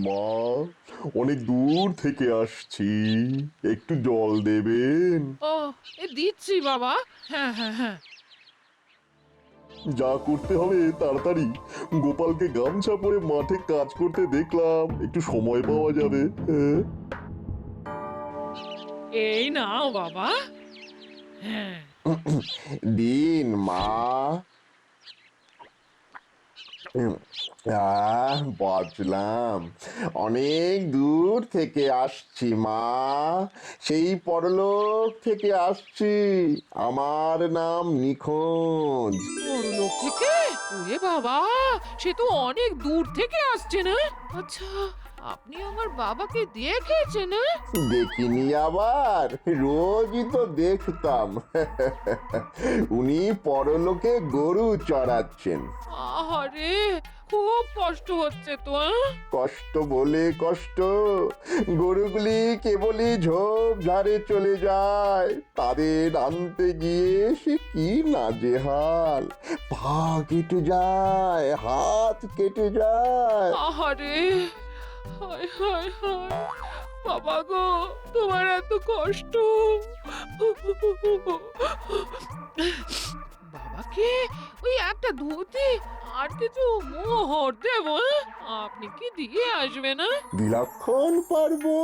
মা, অনেক দূর থেকে আসছি, একটু জল দেবেন? ও, দিচ্ছি বাবা। হ্যাঁ হ্যাঁ হ্যাঁ। যা করতে হবে তাড়াতাড়ি। গোপালকে গামছা পরে মাঠে কাজ করতে দেখলাম, একটু সময় পাওয়া যাবে। হ্যাঁ। এই নাও বাবা। হ্যাঁ। দিন মা। বাঁচলাম, অনেক দূর থেকে আসছি মা, সেই পরলোক থেকে আসছি। আমার নাম নিখোঁজ। বড়লোক থেকে? ওরে বাবা, সে তো অনেক দূর থেকে আসছে না? আচ্ছা, আপনি আমার বাবাকে দেখেছেন? দেখিনি আবার, রোজই তো দেখতাম। উনি পরলোকে গরু চড়াচ্ছেন। আহারে, খুব কষ্ট হচ্ছে তো। কষ্ট বলে কষ্ট, গরুগুলি কেবলই ঝোপঝাড়ে চলে যায়, তাদের আনতে গিয়ে সে কি নাজেহাল। পা কেটে যায়, হাত কেটে যায়। আহারে, হায় হায় হায়, বাবা গো, তোমার এত কষ্ট। বাবাকে ওই একটা ধুতি আর কিছু মোহর দেব, আপনি কি দিয়ে আসবেন? বিলক্ষণ পারবো।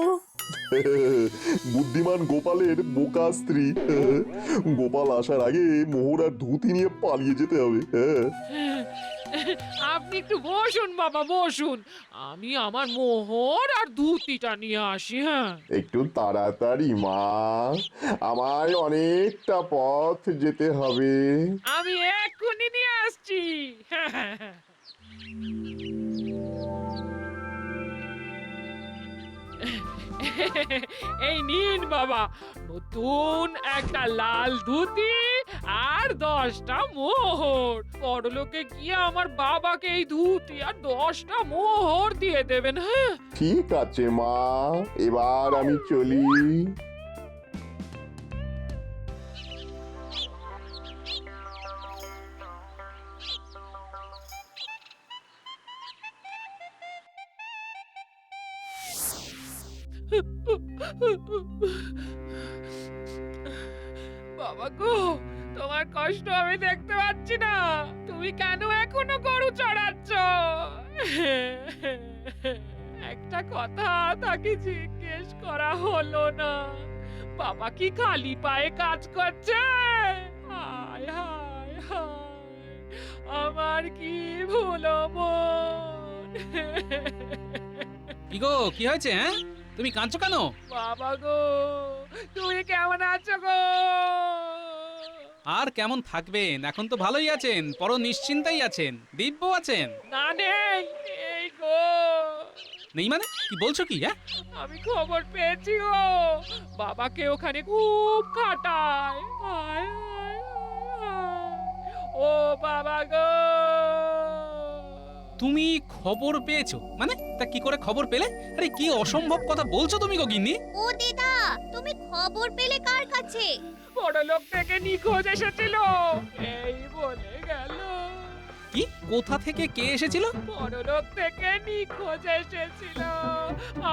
বুদ্ধিমান গোপালের বোকা স্ত্রী। গোপাল আসার আগে মোহর আর ধুতি নিয়ে পালিয়ে যেতে হবে। আপনি একটু বসুন বাবা, বসুন, আমি আমার মোহর আর ধুতিটা নিয়ে আসি। হ্যাঁ, একটু তাড়াতাড়ি মা, আমায় অনেকটা পথ যেতে হবে। আমি এক্ষুনি নিয়ে আসছি। হ্যাঁ হ্যাঁ হ্যাঁ। এই নিন বাবা, নতুন একটা লাল ধুতি আর 10টা মোহর। পরলোকে গিয়ে আমার বাবাকে এই ধুতি আর 10টা মোহর দিয়ে দেবেন। হ্যাঁ, ঠিক আছে মা, এবার আমি চলি। বাবা গো, তোমার কষ্ট আমি দেখতে পাচ্ছি না, তুমি কেন এখনো গরু চড়াচ্ছ? একটা কথা তাকে জিজ্ঞেস করা হলো না, বাবা কি খালি পায়ে কাজ করছে? হায় হায় হায়, আমার কি ভুলো মন। কি গো, কি হয়েছে? হ্যাঁ, তুমি কাঁদছো কেন? বাবা গো, তুমি কেমন আছো গো? আর কেমন থাকবেন, এখন তো ভালোই আছেন, পর নিশ্চিন্তাই আছেন, দিব্য আছেন। না নেই, এই গো, নেই মানে কি বলছো কি? হ্যাঁ, আমি খবর পেয়েছি গো, বাবাকে ওখানে খুব খাটায়। হায় হায় হায়, ও বাবা গো। তুমি খবর পেয়েছো মানে? তা কি করে খবর পেলে? আরে কি অসম্ভব কথা বলছো তুমি গো গিন্নি। ও দিদা, তুমি খবর পেলে কার কাছে? বড়লোক থেকে নিখোঁজ এসেছিল, এই বলে গেল। কি, কোথা থেকে কে এসেছিল? বড়লোক থেকে নিখোঁজ এসেছিল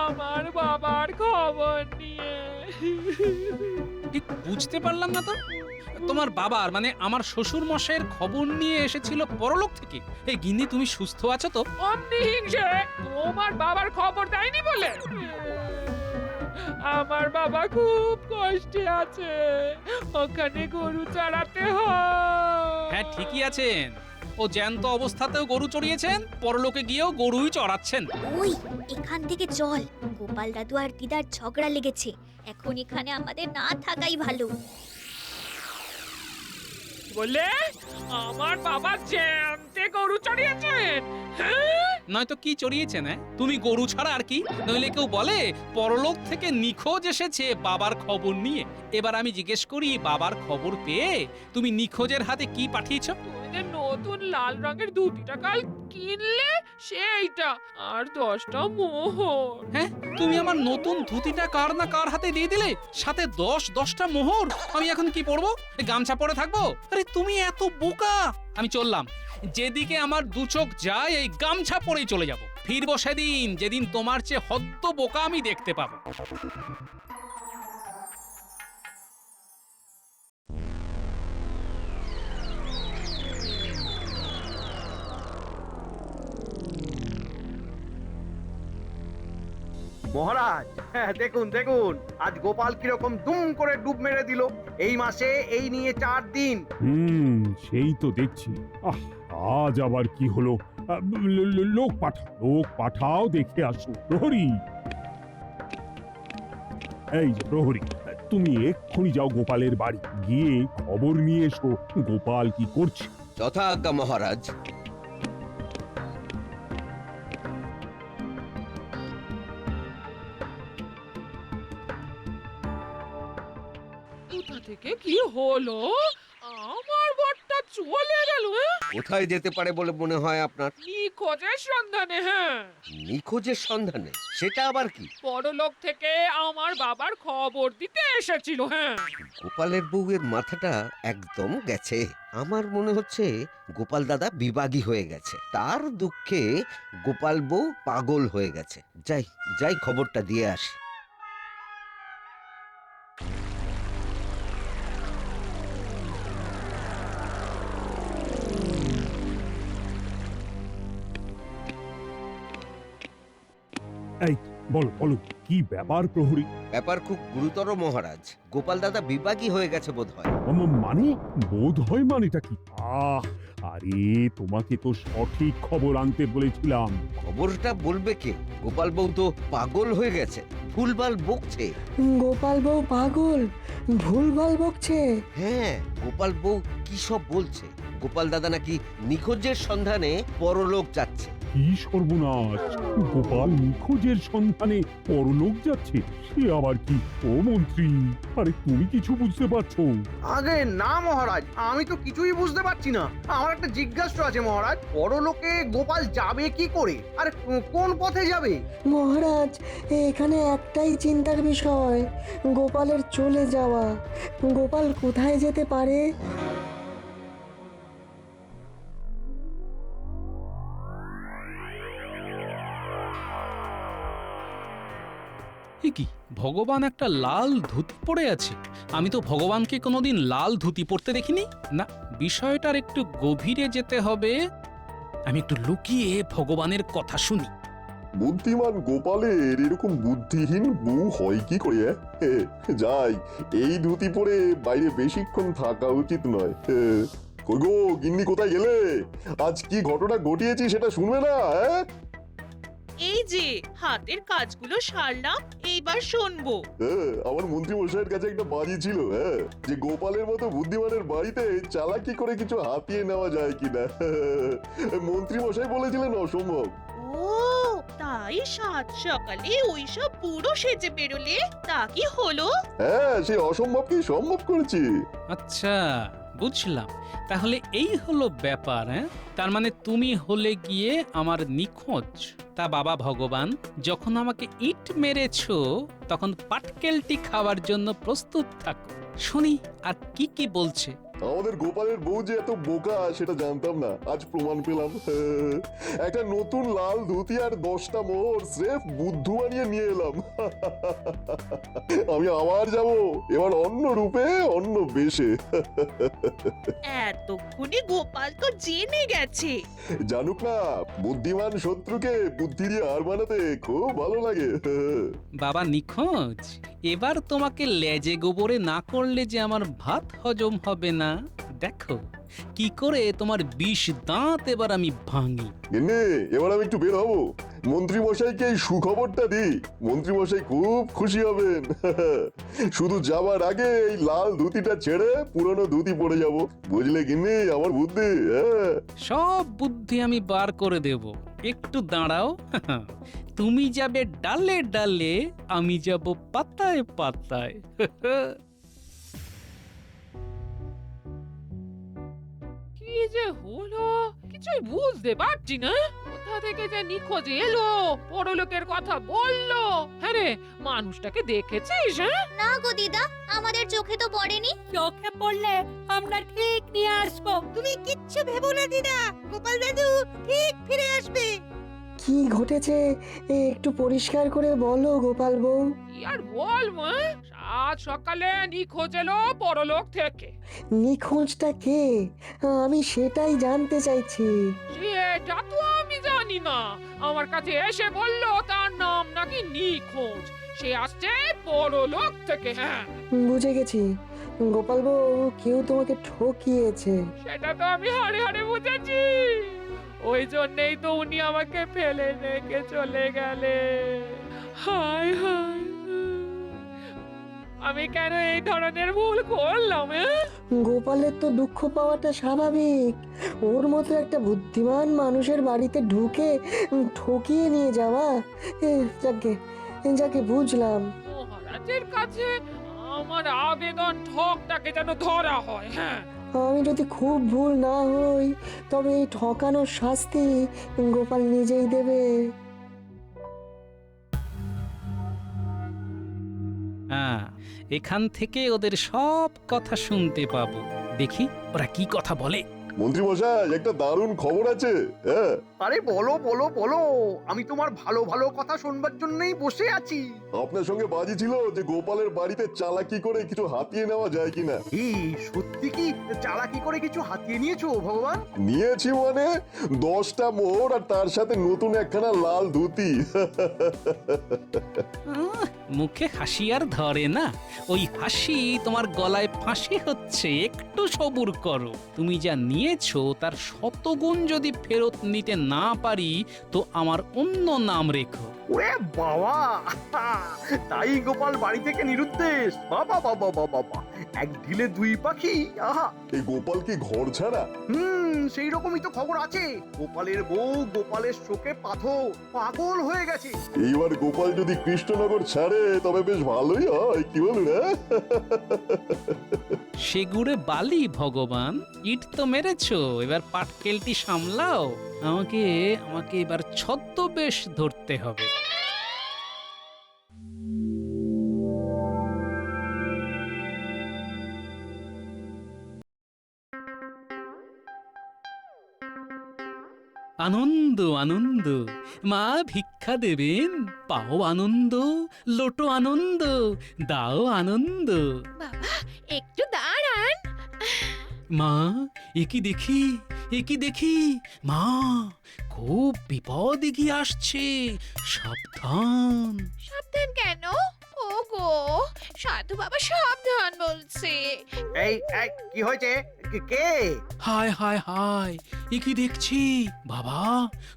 আমার বাবার খবর নিয়ে। ঠিক বুঝতে পারলাম না তো। তোমার বাবার মানে আমার শ্বশুর মশাইয়ের খবর নিয়ে এসেছিল পরলোক থেকে? এই গিন্নি, তুমি সুস্থ আছো তো? অমনি হিংসে তোমার বাবার খবর দেয়নি বলে? আমার বাবা খুব কষ্টে আছে, ওখানে গরু চড়াতে হয়। হ্যাঁ, ঠিকই আছেন, ও জ্যান্ত অবস্থাতেও গরু চড়িয়েছেন, পরলোকে গিয়েও গরুই চড়াচ্ছেন। ওই এখান থেকে চল, গোপাল দাদু আর দিদার ঝগড়া লেগেছে, এখন এখানে আমাদের না থাকাই ভালো। বলে আমার বাবা জ্যান্তে গরু চড়িয়েছেন? হ্যাঁ? নয়তো কি চড়িয়েছেন? তুমি গরু ছাড়া আর কি? নইলে কেউ বলে পরলোক থেকে নিখোঁজ এসেছে বাবার খবর নিয়ে। এবার আমি জিজ্ঞেস করি, বাবার খবর পেয়ে তুমি নিখোঁজের হাতে কি পাঠিয়েছো? তুমি যে নতুন লাল রঙের ধুতিটা কাল কিনলে সেইটা, আর 10টা মোহর। হ্যাঁ, তুমি আমার নতুন ধুতিটা কার না কার হাতে দিয়ে দিলে, সাথে 10টা মোহর। আমি এখন কি পরবো? এই গামছা পরে থাকবো? আরে তুমি এত বোকা! আমি চললাম, যেদিকে আমার দু চোখ যায় এই গামছা পরেই চলে যাব। ফিরবো সেদিন যেদিন তোমার চেয়ে হদ্দ বোকা আমি দেখতে পাবো। মহারাজ, হ্যাঁ, দেখুন দেখুন আজ গোপাল কিরকম দুম করে ডুব মেরে দিল। এই মাসে এই নিয়ে 4 দিন। সেই তো দেখছি। আজ আবার কি হলো? লোক পাঠাও দেখে আসো। প্রহরী, এই যে প্রহরী, তুমি এক্ষুনি যাও গোপালের বাড়ি, গিয়ে খবর নিয়ে এসো গোপাল কি করছে। যথাজ্ঞা মহারাজ। কোথা থেকে কি হলো? আমার বরটা চলে গেল। কোথায় যেতে পারে বলে মনে হয় আপনার? নিখোঁজের সন্ধানে। হ্যাঁ, নিখোঁজের সন্ধানে? সেটা আবার কি? পরলোক থেকে আমার বাবার খবর দিতে এসেছিল। হ্যাঁ, গোপালের বউয়ের মাথাটা একদম গেছে। আমার মনে হচ্ছে গোপাল দাদা বিবাগী হয়ে গেছে, তার দুঃখে গোপাল বউ পাগল হয়ে গেছে। যাই যাই খবরটা দিয়ে আসি। এই বলো বলো, কি ব্যাপার প্রহরী? ব্যাপার খুব গুরুতর মহারাজ। গোপাল দাদা বিবাগী হয়ে গেছে বোধ হয়। মানে বোধ হয় মানেটা কি? আরে তোমাকে তো সঠিক খবর আনতে বলেছিলাম। খবরটা বলবে কে? গোপাল বউ তো পাগল হয়ে গেছে, ভুলভাল বকছে। গোপাল বউ পাগল, ভুলভাল বকছে? হ্যাঁ, গোপাল বউ কি সব বলছে। গোপাল দাদা নাকি নিখোঁজের সন্ধানে পরলোক যাচ্ছে। কি সর্বনাশ! গোপাল নিখোঁজের সন্ধানে পরলোক যাচ্ছে? সে আবার কি? ও মন্ত্রী, আরে তুমি কিছু বুঝতে পারছো? আগে না মহারাজ, আমি তো কিছুই বুঝতে পারছি না। আমার একটা জিজ্ঞাসা আছে মহারাজ, পরলোকে গোপাল যাবে কি করে, আর কোন পথে যাবে? মহারাজ, এখানে একটাই চিন্তার বিষয়, গোপালের চলে যাওয়া। গোপাল কোথায় যেতে পারে? এ কি, ভগবান একটা লাল ধুতি পরে আছে? আমি তো ভগবানকে কোনোদিন লাল ধুতি পরতে দেখিনি। না, বিষয়টার একটু গভীরে যেতে হবে। আমি একটু লুকিয়ে ভগবানের কথা শুনি। বুদ্ধিমান গোপালের এরকম বুদ্ধিহীন বউ হয় কি করে? যাই, এই ধুতি পরে বাইরে বেশিক্ষণ থাকা উচিত নয়। কই গো গিন্নি, কোথায় গেলে? আজ কি ঘটনা ঘটিয়েছি সেটা শুনবে না? এই যে হাতের কাজগুলো সারলাম, এইবার শুনবো। আমার মন্ত্রী মশাইয়ের কাছে একটা বাজি ছিল, যে গোপালের মতো বুদ্ধিমানের বাড়িতে চালাকি করে কিছু হাতিয়ে নেওয়া যায় কিনা। মন্ত্রী মশাই বলেছিলেন অসম্ভব। ও তাই সাত সকালে ওইসব পুরো সেজে বেরোলে, তা কি হলো? হ্যাঁ, সেই অসম্ভবকেই সম্ভব করেছি। আচ্ছা, বুঝলাম। তাহলে এই হলো ব্যাপার। তার মানে তুমি হলে গিয়ে আমার নিখোঁজ। তা বাবা ভগবান, যখন আমাকে ইট মেরেছো তখন পাটকেলটি খাওয়ার জন্য প্রস্তুত থাকো। শুনি আর কি কি বলছে। আমাদের গোপালের বউ যে এত বোকা সেটা জানতাম না, আজ প্রমাণ পেলাম। একটা নতুন লাল ধুতি আর 10টা মোহর স্রেফ বুদ্ধু বানিয়ে নিয়ে এলাম। আমি আবার যাব, এবার অন্য রূপে, অন্য বেশে। এতক্ষণে গোপাল তো জেনে গেছে। জানুক না, বুদ্ধিমান শত্রুকে বুদ্ধি দিয়ে হার বানাতে খুব ভালো লাগে। বাবা নিখোঁজ, এবার তোমাকে লেজে গোবরে না করলে যে আমার ভাত হজম হবে না। দেখো কি করে তোমার 20 দাঁত এবার আমি ভাঙি। এবার আমি একটু বের হবো, মন্ত্রী মশাইকে এই সুখবরটা দিই। মন্ত্রী মশাই খুব খুশি হবেন। শুধু যাবার আগে এই লাল ধুতিটা ছেড়ে পুরনো ধুতি পরে যাব, বুঝলে গিন্নি আমার বুদ্ধি? সব বুদ্ধি আমি বার করে দেব, একটু দাঁড়াও। তুমি যাবে ডালে ডালে, আমি যাব পাতায় পাতায়। কি যে হলো কিছুই বুঝতে পারছি না। কোথা থেকে যে নিখোঁজ এলো, পরলোকের কথা বললো। হ্যাঁ রে, মানুষটাকে দেখেছিস? না গো দিদা, আমাদের চোখে তো পড়েনি। চোখে পড়লে আমরা ঠিক নিয়ে আসবো। তুমি কিচ্ছু ভেবো না দিদা, গোপাল দাদু ঠিক ফিরে আসবে। কি ঘটেছে একটু পরিষ্কার করে বলো গোপাল বউ। কি আর বলবো, সাত সকালে নিখোঁজ এলো পরলোক থেকে। নিখোঁজটা কে? আমি সেটাই জানতে চাইছি। সেটা তো আমি জানি না, আমার কাছে এসে বললো তার নাম নাকি নিখোঁজ, সে আসছে পরলোক থেকে। হ্যাঁ, বুঝে গেছি, গোপাল বউ কেউ তোমাকে ঠকিয়েছে। সেটা তো আমি হাড়ে হাড়ে বুঝেছি, ওই জন্যই তো উনি আমাকে ফেলে রেখে চলে গেলে। হায় হায়, আমি কেন এই ধরনের ভুল করলাম? গোপালের তো দুঃখ পাওয়াটা স্বাভাবিক। ওর মতো একটা বুদ্ধিমান মানুষের বাড়িতে ঢুকে ঠকিয়ে নিয়ে যাওয়া, যাকে যাকে বুঝলাম। মহারাজের কাছে আমার আবেদন ঠকটাকে যেন ধরা হয়। হ্যাঁ, আমি যদি খুব ভুল না হই তবে এই ঠকানোর শাস্তি গোপাল নিজেই দেবে। হ্যাঁ, এখান থেকে ওদের সব কথা শুনতে পাবো। দেখি ওরা কি কথা বলে। মন্ত্রী মশাই, একটা দারুণ খবর আছে। হ্যাঁ, আরে বলো বলো বলো, আমি তোমার ভালো ভালো কথা শুনবার জন্যই বসে আছি। আপনার সঙ্গে বাজি ছিল যে গোপালের বাড়িতে চালাকি করে কিছু হাতিয়ে নেওয়া যায় কিনা। এই সত্যি কি চালাকি করে কিছু হাতিয়ে নিয়েছো ভগবান? নিয়েছি মানে 10টা মোহর আর তার সাথে নতুন একখানা লাল ধুতি। মুখে হাসি আর ধরে না, ওই হাসি তোমার গলায় ফাঁসি হচ্ছে। একটু সবুর করো, তুমি যা নিয়েছো তার শতগুণ যদি ফেরত নিতে না পারি তো আমার অন্য নাম রেখো। ওরে বাবা, তাই গোপাল বাড়ি থেকে নিরুদ্দেশ। বাবা বাবা বাবা বাবা, এক ঢিলে দুই পাখি। আহা, এই গোপাল কি ঘর ছাড়া? সেই রকমই তো খবর আছে। গোপালের বউ গোপালের শোকে পাগল হয়ে গেছে। এইবার গোপাল যদি কৃষ্ণনগর ছাড়ে তবে বেশ ভালোই হয়, কি বলুন? সেগুড়ে বালি ভগবান, ইট তো মেরেছো, এবার পাটকেলটি সামলাও। আমাকে আমাকে এবার ছদ্মবেশ ধরতে হবে। আনন্দ আনন্দ, মা ভিক্ষা দেবেন, পাও আনন্দ, লোটো আনন্দ, দাও আনন্দ। বাবা একটু দাঁড়ান। মা, একি দেখি, একি দেখি, মা খুব বিপদ এগিয়ে আসছে, সাবধান। সাবধান কেন? ওগো, সাধু বাবা সাবধান বলছে। এই এই, কি হয়েছে? কে? হায় হায় হায়, একি দেখছি বাবা,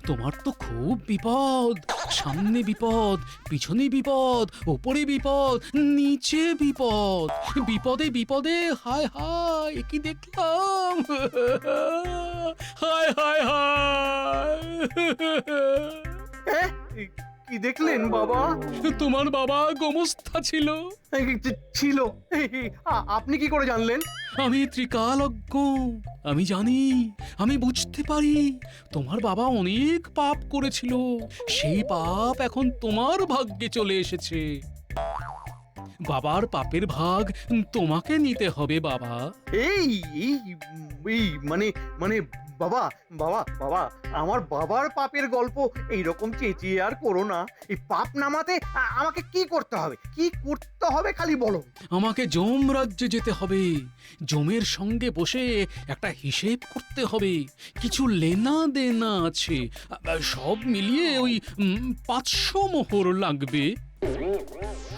তোমার তো খুব বিপদ। সামনে বিপদ, পিছনে বিপদ, ওপরে বিপদ, নিচে বিপদ, বিপদে বিপদে হায় হায়, একি দেখলাম। হায় হায় হায়। কি দেখলেন বাবা? তোমার বাবা গোমস্থা ছিল। ছিল? আপনি কি করে জানলেন? আমি ত্রিকালজ্ঞ, আমি জানি, আমি বুঝতে পারি। তোমার বাবা অনেক পাপ করেছিল, সেই পাপ এখন তোমার ভাগ্যে চলে এসেছে। বাবার পাপের ভাগ তোমাকে নিতে হবে বাবা। এই এই এই মানে মানে বাবা বাবা বাবা, আমার বাবার পাপের গল্প এইরকম চেঁচিয়ে আর করো না। এই পাপ নামাতে আমাকে কি করতে হবে? কি করতে হবে খালি বলো। আমাকে যম রাজ্যে যেতে হবে, যমের সঙ্গে বসে একটা হিসেব করতে হবে। কিছু লেনা দেনা আছে, সব মিলিয়ে ওই 500 মোহর লাগবে।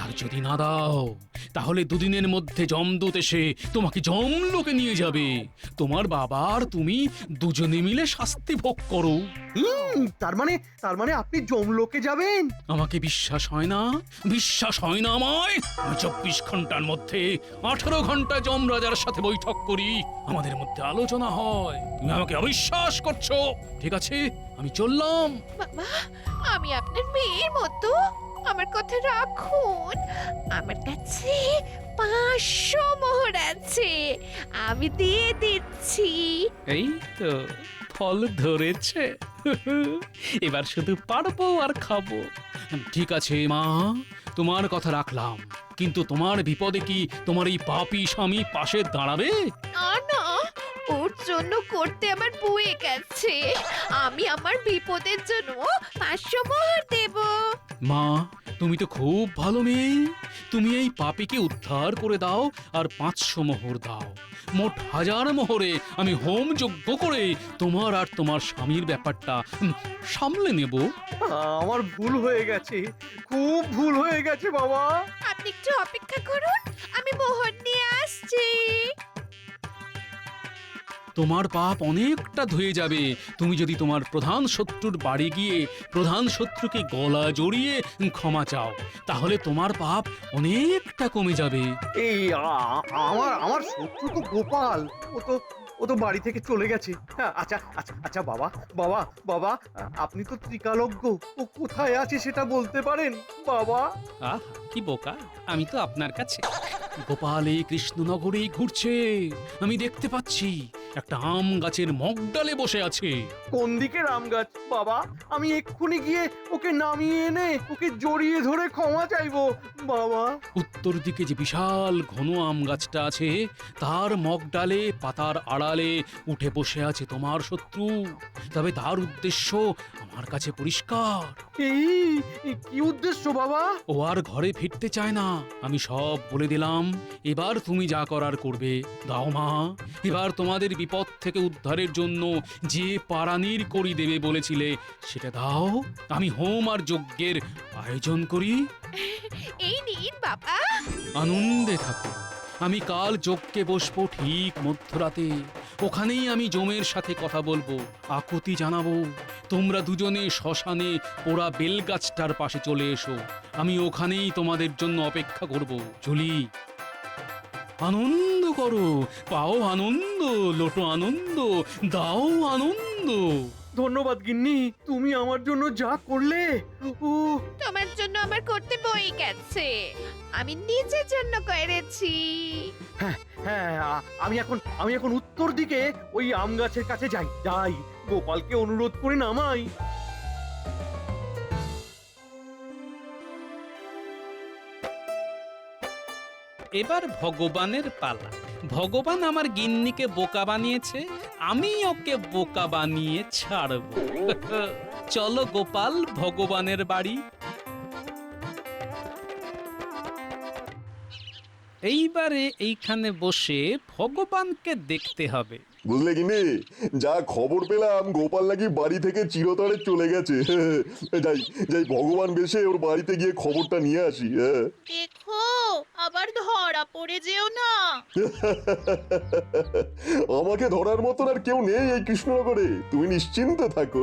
আর যদি না দাও তাহলে দুদিনের মধ্যে যমদূত এসে তোমাকে যমলোকে নিয়ে যাবে। তোমার বাবা আর তুমি দুজনে মিলে শাস্তি ভোগ করো। তার মানে আপনি যমলোকে যাবেন? আমাকে বিশ্বাস হয় না? বিশ্বাস হয় না আমায়? আমি 24 ঘন্টার মধ্যে 18 ঘন্টা যমরাজার সাথে বৈঠক করি, আমাদের মধ্যে আলোচনা হয়। তুমি আমাকে অবিশ্বাস করছো? ঠিক আছে, আমি চললাম। বাবা, আমি আপনার মেয়ের মতো, আমার কথা রাখুন। আমার কাছে 500 মোহর আছে, আমি দিয়ে দিচ্ছি। এই তো ফল ধরেছে। এবার শুধু পারবো আর খাবো। ঠিক আছে মা, তোমার কথা রাখলাম, কিন্তু তোমার বিপদে কি তোমার এই পাপী স্বামী পাশে দাঁড়াবে? না না, ওর জন্য করতে আমার বয়ে গেছে। আমি আমার বিপদের জন্য 500 মোহর দেব। মা, তুমি তো খুব ভালো মেয়ে। তুমি এই পাপীকে উদ্ধার করে দাও আর 500 মোহর দাও। মোট 1000 মোহরে আমি হোম যজ্ঞ করে তোমার আর তোমার স্বামীর ব্যাপারটা সামলে নেব। আমার ভুল হয়ে গেছে, খুব ভুল হয়ে গেছে বাবা। আপনি একটু অপেক্ষা করুন, আমি মোহর নিয়ে আসছি। তোমার পাপ অনেকটা ধুয়ে যাবে তুমি যদি তোমার প্রধান শত্রুর বাড়ি গিয়ে প্রধান শত্রুকে গলা জড়িয়ে ক্ষমা চাও, তাহলে তোমার পাপ অনেকটা কমে যাবে। এই আমার আমার শত্রু তো গোপাল, ও তো বাড়ি থেকে চলে গেছে। হ্যাঁ, আচ্ছা আচ্ছা আচ্ছা বাবা, বাবা বাবা আপনি তো ত্রিকালজ্ঞ, ও কোথায় আছে সেটা বলতে পারেন বাবা? আহ, কি বোকা, আমি তো আপনার কাছে। গোপাল এই কৃষ্ণনগরেই ঘুরছে, আমি দেখতে পাচ্ছি। একটা আম গাছের মগডালে বসে আছে। কোন দিকে রাম গাছ বাবা? আমি এক্ষুনি গিয়ে ওকে নামিয়ে এনে ওকে জড়িয়ে ধরে ক্ষমা চাইবো বাবা। উত্তর দিকে যে বিশাল ঘন আম গাছটা আছে, তার মগডালে পাতার আড়ালে উঠে বসে আছে তোমার শত্রু। তবে তার উদ্দেশ্য আমার কাছে পরিষ্কার। এই কি উদ্দেশ্য বাবা? ও আর ঘরে ফিরতে চায় না, আমি সব বলে দিলাম। এবার তুমি যা করার করবে। দাও মা, এবার তোমাদের বিপদ থেকে উদ্ধারের জন্য যে পারানির করি দেবে বলেছিলে সেটা দাও। আমি হোম আর যজ্ঞের আয়োজন করি। এই নিন বাবা। আনন্দে থাকো। আমি কাল যজ্ঞে বসবো ঠিক মধ্যরাতে। ওখানেই আমি জমের সাথে কথা বলবো, আকুতি জানাবো। তোমরা দুজনে শ্মশানে পোড়া বেলগাছটার পাশে চলে এসো। আমি ওখানেই তোমাদের জন্য অপেক্ষা করব। চলি। আনন্দ করো, পাও আনন্দ, লোটো আনন্দ, দাও আনন্দ। ধন্যবাদ গিন্নি, তুমি আমার জন্য যা করলে। ও তোমার জন্য আমার করতে বই গেছে, আমি নিজের জন্য করেছি। হ্যাঁ, আমি এখন উত্তর দিকে ওই আম গাছের কাছে যাই গোপালকে অনুরোধ করে নামাই। এবার ভগবানের পালা। ভগবান আমার গিন্নিকে বোকা বানিয়েছে, আমি ওকে বোকা বানিয়ে ছাড়ব। চলো গোপাল, ভগবানের বাড়ি। এইবারে এইখানে বসে ভগবানকে দেখতে হবে। বুঝলে কিনে, যা খবর পেলাম গোপাল নাকি বাড়ি থেকে চিরতরে চলে গেছে। যাই যাই ভগবান বেশে ওর বাড়িতে গিয়ে খবরটা নিয়ে আসি। দেখো আবার ধরা পড়ে যেও না। আমাকে ধরার মতন আর কেউ নেই এই কৃষ্ণনগরে, তুমি নিশ্চিন্তে থাকো।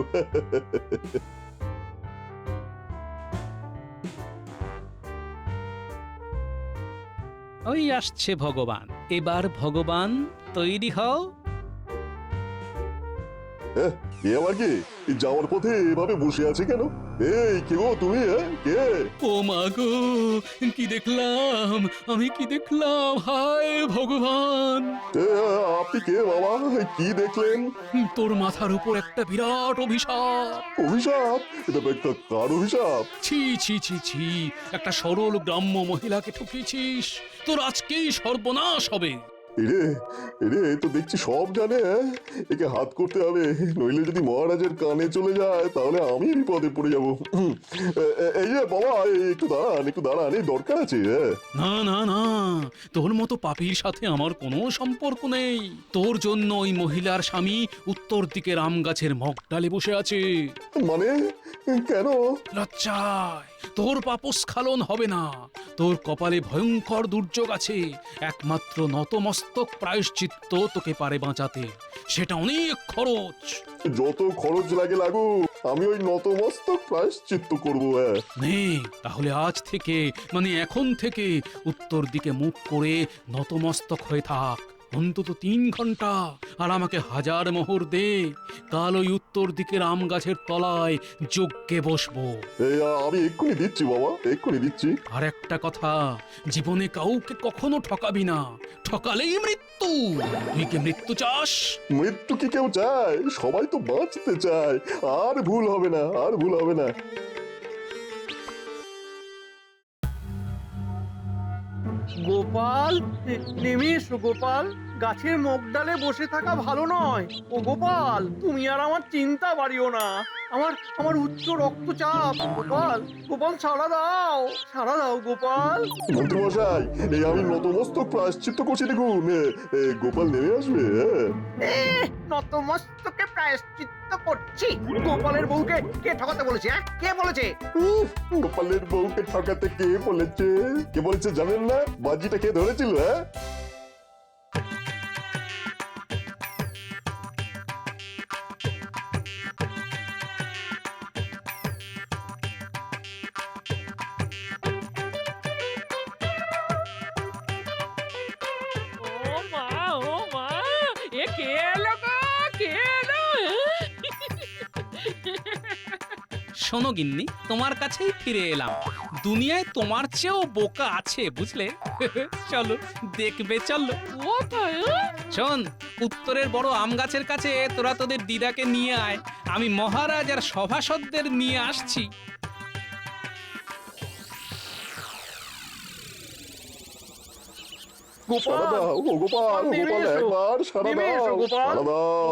ওই আসছে ভগবান। এবার ভগবান তৈরি হও। এ আবার কি যাওয়ার পথে এভাবে বসে আছে কেন? এই কে গো তুমি? কে? ও মা গো, কি দেখলাম আমি, কি দেখলাম! হায় ভগবান! আপনি কে বাবা? কি দেখলেন? তোর মাথার উপর একটা বিরাট অভিশাপ। অভিশাপ? এটা কার অভিশাপ? ছি ছি ছি ছি, একটা সরল গ্রাম্য মহিলাকে ঠকিয়েছিস, তোর আজকেই সর্বনাশ হবে। এরে এরে, তো দেখছি সব জানে। একে হাত করতে হবে, নইলে যদি মহারাজের কানে চলে যায় তাহলে আমি বিপদে পড়ে যাব। এই যে বাবা, একটু দাঁড়ান, এই দরকার আছে। না না না, তোর মতো পাপীর সাথে আমার কোনো সম্পর্ক নেই। তোর জন্য ওই মহিলার স্বামী উত্তর দিকে রাম গাছের মগডালে বসে আছে। মানে কেন? লজ্জায় তোর পাপস্খলন হবে না। তোর কপালে ভয়ঙ্কর দুর্যোগ আছে, একমাত্র নতমস্তক প্রায়শ্চিত্ত তোকে পারে বাঁচাতে। সেটা অনেক খরচ। যত খরচ লাগে লাগুক, আমি ওই নতমস্তক প্রায়শ্চিত্ত করব। নে, তাহলে আজ থেকে, মানে এখন থেকে উত্তর দিকে মুখ করে নতমস্তক হয়ে থাক অন্তত 3 ঘন্টা, আর আমাকে 1000 মোহর দে। কাল ওই উত্তর দিকের আম গাছের তলায় যজ্ঞে বসবো। আমি এক্ষুনি দিচ্ছি বাবা, এক্ষুনি দিচ্ছি। আর একটা কথা, জীবনে কাউকে কখনো ঠকাবি না, ঠকালেই মৃত্যু। তুই কি মৃত্যু চাস? মৃত্যু কি কেউ চায়? সবাই তো বাঁচতে চায়। আর ভুল হবে না, আর ভুল হবে না। গোপাল, নেমে এসো গোপাল, গাছের মুখ ডালে বসে থাকা ভালো নয়। ও গোপাল, তুমি আর আমার চিন্তা বাড়িও না। আমার উচ্চ রক্তচাপ। গোপাল, গোপাল ছাড়া দাও, ছাড়া দাও গোপাল। মন্ত্রী মশাই, এই আমি নতমস্তক প্রায়শ্চিত্ত করছি, দেখুন গোপাল নেমে আসবে। নতমস্তকে প্রায়শ্চিত্ত করছি? গোপালের বউকে কে ঠকাতে বলেছে? কে বলেছে? গোপালের বউকে ঠকাতে কে বলেছে? কে বলেছে জানেন না? বাজিটা কে ধরেছিল? ও মা, এ কে এলো গো, কে এলো? শোনো গিন্নি, তোমার কাছেই ফিরে এলাম। দুনিয়ায় তোমার চেয়েও বোকা আছে, বুঝলে? চলো দেখবে, চলো। কোথায়? শোন, উত্তরের বড় আম গাছের কাছে তোরা তোদের দিদাকে নিয়ে আয়। আমি মহারাজ আর সভাসদদের নিয়ে আসছি। সারা দাও ও গোপাল, গোপাল একবার সারা দাও, সারা দাও,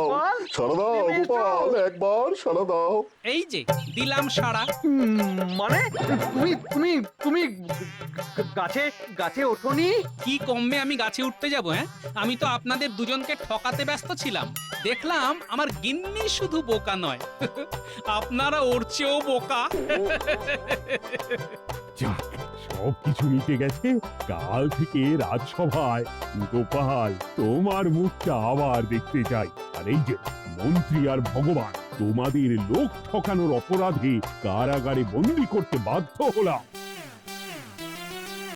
সারা দাও গোপাল, একবার সারা দাও। এই যে দিলাম সাড়া। মানে তুমি তুমি তুমি গাছে গাছে ওঠোনি? কি কমবে আমি গাছে উঠতে যাব? হ্যাঁ, আমি তো আপনাদের দুজনকে ঠকাতে ব্যস্ত ছিলাম। দেখলাম আমার গিন্নি শুধু বোকা নয়, আপনারা ওর চেয়েও বোকা। যাক, সবকিছু মিটে গেছে। কাল থেকে রাজসভায় গোপাল তোমার মুখটা আবার দেখতে চাই। আর এই যে মন্ত্রী আর ভগবান, তোমাদের লোক ঠকানোর অপরাধে কারাগারে বন্দী করতে বাধ্য হলাম।